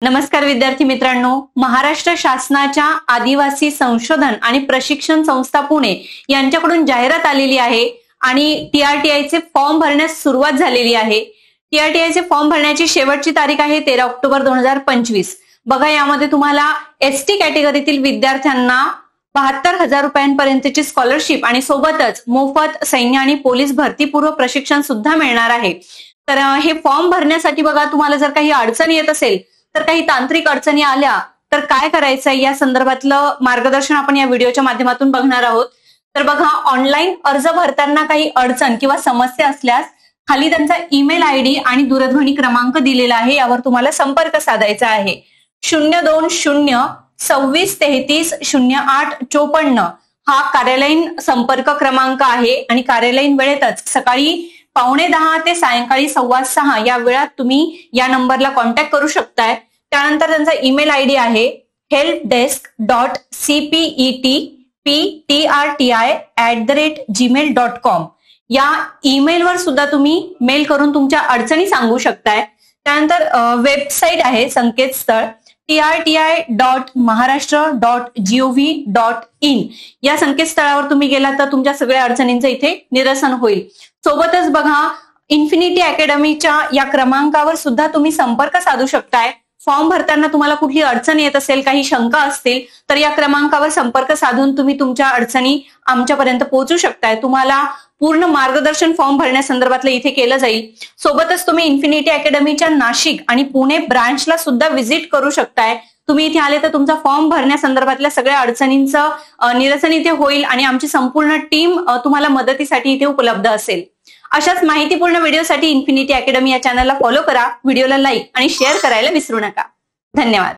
नमस्कार विद्यार्थी मित्रांनो, महाराष्ट्र शासनाच्या आदिवासी संशोधन आणि प्रशिक्षण संस्था पुणे यांच्याकडून जाहिरात आलेली आहे आणि टीआरटीआयचे फॉर्म भरण्यास सुरुवात झालेली आहे। टीआरटीआयचे फॉर्म भरण्याची शेवटची तारीख आहे 13 ऑक्टोबर 2025। बघा, यामध्ये तुम्हाला एसटी कॅटेगरीतील विद्यार्थ्यांना 72,000 रुपयांपर्यंतची स्कॉलरशिप आणि सोबतच मोफत सैन्य आणि पोलीस भरतीपूर्व प्रशिक्षण सुद्धा मिळणार आहे। तर हे फॉर्म भरण्यासाठी बघा, तुम्हाला जर काही अडचण येत असेल तर काही तांत्रिक अडचणी आल्या तर काय करायचं या संदर्भातलं मार्गदर्शन आपण या व्हिडिओच्या माध्यमातून बघणार आहोत। तर बघा, ऑनलाईन अर्ज भरताना काही अडचण किंवा समस्या असल्यास खाली त्यांचा ईमेल आयडी आणि दूरध्वनी क्रमांक दिलेला आहे, यावर तुम्हाला संपर्क साधायचा आहे। 02026330854 हा कार्यालयीन संपर्क क्रमांक आहे आणि कार्यालयीन वेळेतच सकाळी 9:15 ते सायंकाळी 6:15 या वेळात तुम्ही या नंबरला कॉन्टॅक्ट करू शकताय। त्यानंतर त्यांचा ईमेल आयडी आहे helpdesk.cpetptrti@gmail.com। या ईमेलवर सुद्धा तुम्ही मेल करून तुमच्या अडचणी सांगू शकताय। त्यानंतर वेबसाईट आहे, संकेतस्थळ trti.maharashtra.gov.in। या संकेतस्थळावर तुम्ही गेला तर तुमच्या सगळ्या अडचणींचं इथे निरसन होईल। सोबतच बघा, इन्फिनिटी अकॅडमीच्या या क्रमांकावर सुद्धा तुम्ही संपर्क साधू शकताय। फॉर्म भरताना तुम्हाला कुठली अडचण येत असेल, काही शंका असतील तर या क्रमांकावर संपर्क साधून तुम्ही तुमच्या अडचणी आमच्यापर्यंत पोहोचू शकताय। तुम्हाला पूर्ण मार्गदर्शन फॉर्म भरण्यासंदर्भातलं इथे केलं जाईल। सोबतच तुम्ही इन्फिनिटी अकॅडमीच्या नाशिक आणि पुणे ब्रांचला सुद्धा व्हिजिट करू शकताय। तुम्ही इथे आले तर तुमचा फॉर्म भरण्यासंदर्भातल्या सगळ्या अडचणींचं निरसन इथे होईल आणि आमची संपूर्ण टीम तुम्हाला मदतीसाठी इथे उपलब्ध असेल। अशाच माहितीपूर्ण व्हिडिओसाठी इन्फिनिटी अकॅडमी या चॅनलला फॉलो करा, व्हिडिओला लाईक आणि शेअर करायला विसरू नका। धन्यवाद।